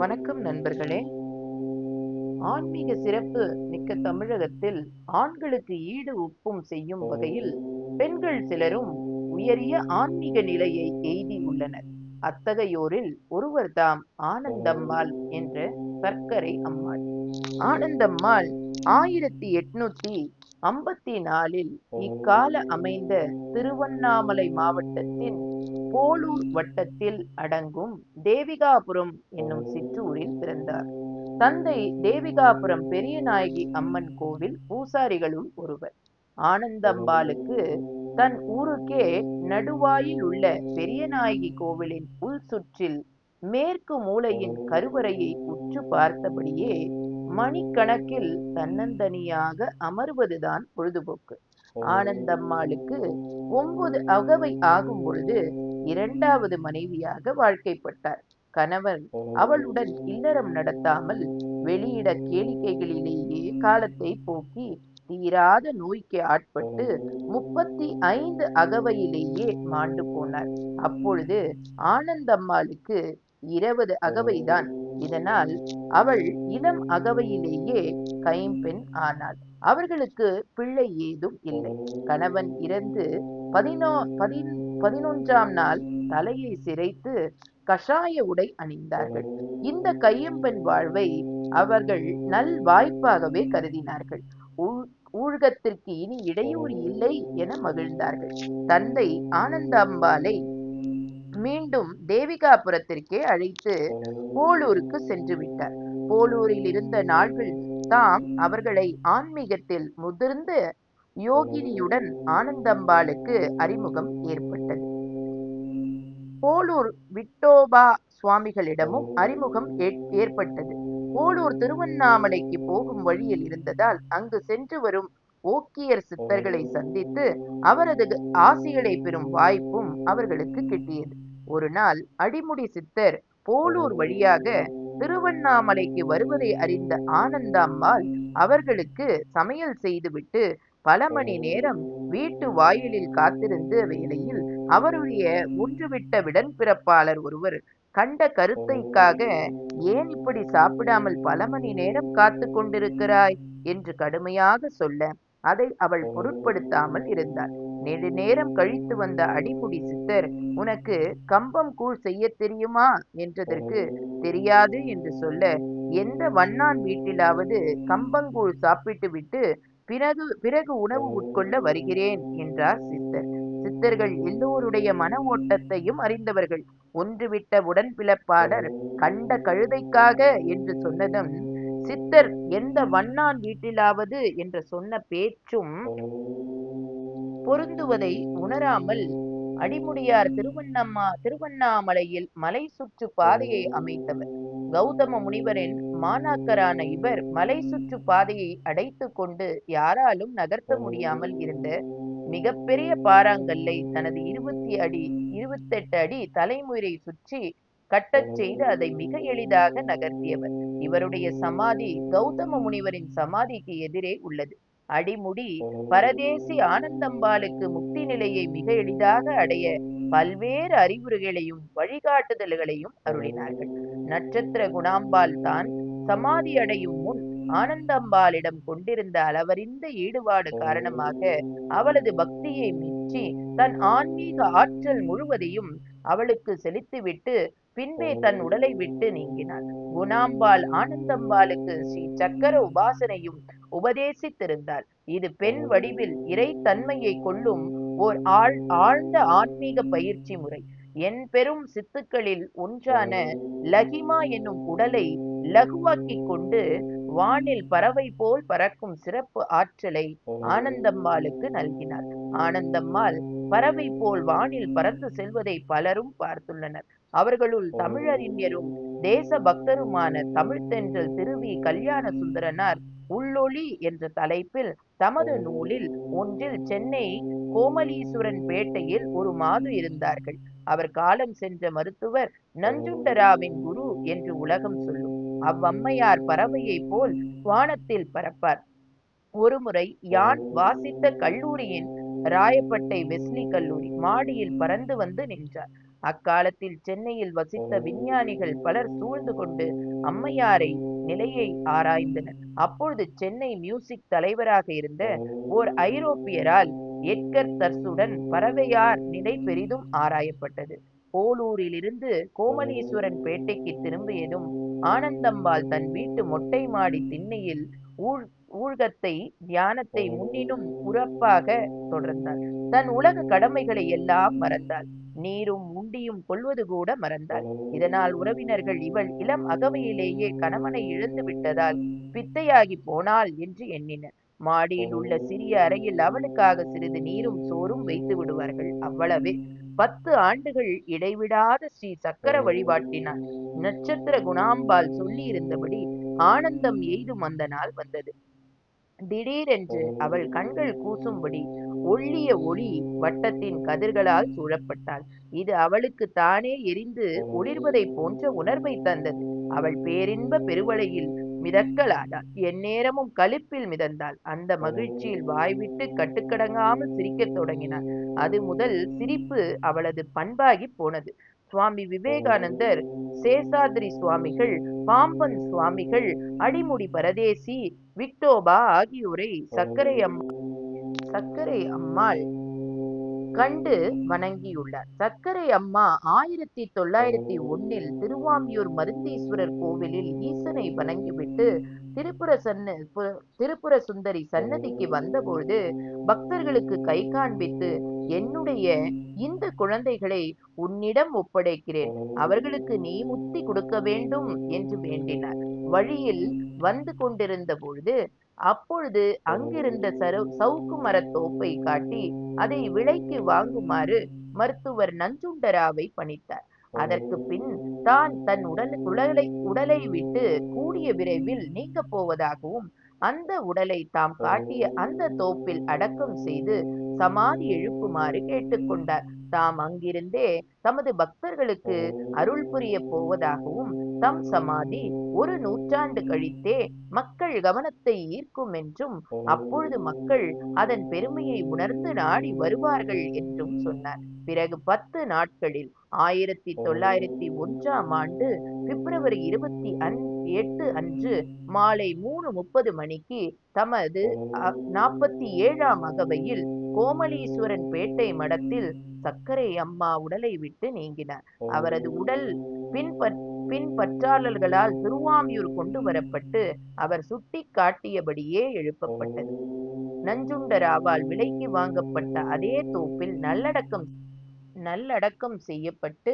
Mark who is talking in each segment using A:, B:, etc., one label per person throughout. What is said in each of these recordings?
A: வணக்கம் நண்பர்களே. ஆன்மீக சிறப்பு மிக்க தமிழகத்தில் ஆண்களுக்கு ஈடு ஒப்பும் செய்யும் வகையில் பெண்கள் சிலரும் உயரிய ஆன்மீக நிலையை எய்தி உள்ளனர். அத்தகையோரில் ஒருவர்தாம் ஆனந்தம்மாள் என்ற சர்க்கரை அம்மாள். ஆனந்தம்மாள் 1854இல் இக்கால அமைந்த திருவண்ணாமலை மாவட்டத்தின் போளூர் வட்டத்தில் அடங்கும் தேவிகாபுரம் என்னும் சிற்றூரில் பிறந்தார். தந்தை தேவிகாபுரம் பெரியநாயகி அம்மன் கோவில் பூசாரிகளுள் ஒருவர். ஆனந்தம்பாளுக்கு தன் ஊருக்கே நடுவாயில் உள்ள பெரியநாயகி கோவிலின் உள் சுற்றில் மேற்கு மூலையின் கருவறையை உற்று பார்த்தபடியே மணிக்கணக்கில் தன்னந்தனியாக அமர்வதுதான் பொழுதுபோக்கு. ஆனந்தம்மாளுக்கு 9 அகவை ஆகும் பொழுது 2வது மனைவியாக வாழ்க்கைப்பட்டார். கணவன் அவளுடன் இல்லறம் நடத்தாமல் வெளியிட கேளிக்கைகளிலேயே காலத்தை போக்கி தீராத நோய்க்கு ஆட்பட்டு 35 அகவையிலேயே மாண்டு போனார். அப்பொழுது ஆனந்தம்மாளுக்கு 20 அகவைதான். இதனால் அவள் இளம் அகவையிலேயே கைம்பெண் ஆனாள். அவர்களுக்கு பிள்ளை ஏதும் இல்லை. கணவன் இறந்து 11ஆம் நாள் தலையை சிரைத்து கஷாய உடை அணிந்தார்கள். இந்த கையம்பெண் வாழ்வை அவர்கள் நல் வாய்ப்பாகவே கருதினார்கள். ஊழ்கத்திற்கு இனி இடையூறு இல்லை என மகிழ்ந்தார்கள். தந்தை ஆனந்தாம்பாளை மீண்டும் தேவிகாபுரத்திற்கே அழைத்து போளூருக்கு சென்று விட்டார். போளூரில் இருந்த நாள்கள் தாம் அவர்களை ஆன்மீகத்தில் முதிர்ந்த யோகினியுடன் ஆனந்தம்பாளுக்கு அறிமுகம் ஏற்பட்டது. போளூர் விட்டோபா சுவாமிகளிடமும் அறிமுகம் ஏற்பட்டது. போளூர் திருவண்ணாமலைக்கு போகும் வழியில் இருந்ததால் அங்கு சென்று வரும் ஓக்கியர் சித்தர்களை சந்தித்து அவரது ஆசிகளை பெறும் வாய்ப்பும் அவர்களுக்கு கிட்டியது. ஒரு நாள் அடிமுடி சித்தர் போளூர் வழியாக திருவண்ணாமலைக்கு வருவதை அறிந்த ஆனந்தம்மாள் அவர்களுக்கு சமையல் செய்துவிட்டு பல மணி நேரம் வீட்டு வாயிலில் காத்திருந்த வேளையில் அவருடைய ஒன்றுவிட்ட உடன்பிறப்பாளர் ஒருவர் கண்ட கருத்தைக்காக ஏன் இப்படி சாப்பிடாமல் பல மணி நேரம் காத்து கொண்டிருக்கிறாய் என்று கடுமையாக சொல்ல அதை அவள் பொருட்படுத்தாமல் இருந்தாள். நெடுநேரம் கழித்து வந்த அடிமுடி சித்தர், உனக்கு கம்பம் கூழ் செய்ய தெரியுமா என்றதற்கு தெரியாது என்று சொல்ல, எந்த வண்ணான் வீட்டிலாவது கம்பங்கூழ் சாப்பிட்டு விட்டு பிறகு உணவு உட்கொள்ள வருகிறேன் என்றார் சித்தர். சித்தர்கள் எல்லோருடைய மன ஓட்டத்தையும் அறிந்தவர்கள். ஒன்றுவிட்ட உடன்பிறப்பாளர் கண்ட கழுதைக்காக என்று சொன்னதும் சித்தர் எந்த வண்ணான் வீட்டிலாவது என்று சொன்ன பேச்சும் பொருந்துவதை உணராமல் அடிமுடியார் திருவண்ணாமலையில் மலை சுற்று பாதையை அமைத்தவர். கௌதம முனிவரின் மாணாக்கரான இவர் மலை சுற்று பாதையை அடைத்து கொண்டு யாராலும் நகர்த்த முடியாமல் இருந்த மிகப்பெரிய பாறாங்கல்லை தனது 28 அடி தலைமுறை சுற்றி கட்டச் செய்து அதை மிக எளிதாக நகர்த்தியவர். இவருடைய சமாதி கௌதம முனிவரின் சமாதிக்கு எதிரே உள்ளது. அடிமுடி பரதேசி ஆனந்தம்பாளுக்கு முக்தி நிலையை மிக எளிதாக அடைய பல்வேறு அறிவுரைகளையும் வழிகாட்டுதல்களையும் அருளினார்கள். நட்சத்திர குணாம்பாள் தான் சமாதி அடையும் முன் ஆனந்தம்பாளிடம் கொண்டிருந்த அளவறிந்த ஈடுபாடு காரணமாக அவளது பக்தியை மெச்சி தன் ஆன்மீக ஆற்றல் முழுவதையும் அவளுக்கு செலுத்திவிட்டு பின்பே தன் உடலை விட்டு நீங்கினாள். குணாம்பாள் ஆனந்தம்பாளுக்கு ஸ்ரீ சக்கர உபாசனையும் உபதேசித்திருந்தாள். இது பெண் வடிவில் இறைத்தன்மையை கொள்ளும் ஓர் ஆழ்ந்த ஆன்மீக பயிற்சி முறை. என் பெரும் சித்துக்களில் ஒன்றான லகிமா என்னும் உடலை லகுவாக்கிக் கொண்டு வானில் பறவை போல் பறக்கும் சிறப்பு ஆற்றலை ஆனந்தம்மாளுக்கு நல்கினார். ஆனந்தம்மாள் பறவை போல் வானில் பறந்து செல்வதை பலரும் பார்த்துள்ளனர். அவர்களுள் தமிழறிஞரும் தேச பக்தருமான தமிழ்த்தென்றல் திருவி கல்யாண சுந்தரனார் உள்ளொளி என்ற தலைப்பில் தமது நூலில் ஒன்றில் சென்னை கோமலீஸ்வரன் பேட்டையில் ஒரு மாது இருந்தார்கள். அவர் காலம் சென்ற மருத்துவர் நஞ்சுண்டராவின் குரு என்று உலகம் சொல்லும். அவ்வம்மையார் பறவையை போல் வானத்தில் பறப்பார். ஒருமுறை யான் வாசித்த கல்லூரியின் ராயப்பட்டை வெஸ்லி கல்லூரி மாடியில் பறந்து வந்து நின்றார். அக்காலத்தில் சென்னையில் வசித்த விஞ்ஞானிகள் பலர் சூழ்ந்து கொண்டு அம்மையாரை நிலையை ஆராய்ந்தனர். அப்பொழுது சென்னை மியூசிக் தலைவராக இருந்த ஓர் ஐரோப்பியரால் எட்கர் தர்சுடன் பறவையார் நிலை பெரிதும் ஆராயப்பட்டது. போலூரிலிருந்து கோமலீஸ்வரன் பேட்டைக்கு திரும்பியதும் ஆனந்தம்மாள் தன் வீட்டு மொட்டை மாடி திண்ணையில் ஊழ்கத்தை தியானத்தை முன்னினும் உறப்பாக தொடர்ந்தாள். தன் உலக கடமைகளை எல்லாம் மறந்தாள். நீரும் உண்டியும் கொள்வது கூட மறந்தாள். இதனால் உறவினர்கள் இவள் இளம் அகவையிலேயே கணவனை இழந்து விட்டதால் பித்தையாகி போனாள் என்று எண்ணினர். மாடியில் உள்ள சிறிய அறையில் அவளுக்காக சிறிது நீரும் சோறும் வைத்து விடுவார்கள், அவ்வளவே. 10 ஆண்டுகள் இடைவிடாத ஸ்ரீ சக்கர வழிபாட்டினாள் நட்சத்திர குணாம்பாள் சொல்லியிருந்தபடி ஆனந்தம் எய்தும் அந்த நாள் வந்தது. திடீரென்று அவள் கண்கள் கூசும்படி ஒள்ளிய ஒளி வட்டத்தின் கதிர்களால் சூழப்பட்டாள். இது அவளுக்கு தானே எரிந்து ஒளிர்வதைப் போன்ற உணர்வை தந்தது. அவள் பேரின்ப பெருவளையில் மிதக்கலானாள். எந்நேரமும் களிப்பில் மிதந்தாள். அந்த மகிழ்ச்சியில் வாய்விட்டு கட்டுக்கடங்காமல் சிரிக்கத் தொடங்கினாள். அது முதல் சிரிப்பு அவளது பண்பாகி போனது. சுவாமி விவேகானந்தர், சேஷாத்ரி சுவாமிகள், பாம்பன் சுவாமிகள், அடிமுடி பரதேசி, விக்டோபா ஆகியோரை சர்க்கரை அம்மாள் கண்டு வணங்கியுள்ளார். சர்க்கரை அம்மா 1901 திருவாம்பியூர் மருந்தீஸ்வரர் கோவிலில் ஈசனை வணங்கிவிட்டு திரிபுர சுந்தரி சன்னதிக்கு வந்தபொழுது பக்தர்களுக்கு கை காண்பித்து, என்னுடைய இந்த குழந்தைகளை உன்னிடம் ஒப்படைக்கிறேன், அவர்களுக்கு நீ முத்தி கொடுக்க வேண்டும் என்று வேண்டினார். வழியில் வந்து கொண்டிருந்த பொழுது அப்பொழுது அங்கிருந்த சவுக்கு மரத்தோப்பை காட்டி அதை விலைக்கு வாங்குமாறு மருத்துவர் நஞ்சுண்டராவை பணித்தார். அதற்கு பின் தான் தன் உடலை விட்டு கூடிய விரைவில் நீங்கப் போவதாகவும் அந்த உடலை தாம் காட்டிய அந்த தோப்பில் அடக்கம் செய்து சமாதி எழுப்புமாறு கேட்டுக்கொண்டார். தாம் அங்கிருந்தே தமது பக்தர்களுக்கு அருள் புரிய போவதாகவும் தம் சமாதி 1 நூற்றாண்டு கழித்தே மக்கள் கவனத்தை ஈர்க்கும் என்றும் அப்பொழுது மக்கள் அதன் பெருமையை உணர்ந்து நாடி வருவார்கள் என்றும் சொன்னார். பிறகு 10 நாட்களில் 1901 பிப்ரவரி 28 அன்று மாலை 3:30 மணிக்கு தமது 47ஆம் அகவையில் கோமலீஸ்வரன் பேட்டை மடத்தில் சர்க்கரை அம்மா உடலை விட்டு நீங்கினார். அவரது உடல் பின்பற்றாளர்களால் திருவாம்பியூர் கொண்டு வரப்பட்டு அவர் சுட்டி காட்டியபடியே எழுப்பப்பட்டது. நஞ்சுண்டராவால் விலைக்கு வாங்கப்பட்ட அதே தோப்பில் நல்லடக்கம் செய்யப்பட்டு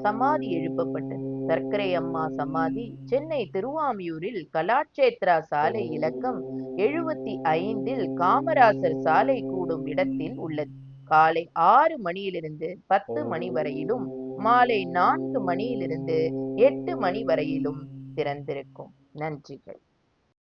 A: சமாதி எழுப்பப்பட்டது. சர்க்கரை அம்மா சமாதி சென்னை திருவாமியூரில் கலாட்சேத்ரா சாலை இலக்கம் 75 காமராசர் சாலை கூடும் இடத்தில் உள்ளது. காலை 6 மணியிலிருந்து 10 மணி வரையிலும் மாலை 4 மணியிலிருந்து 8 மணி வரையிலும் திறந்திருக்கும். நன்றிகள்.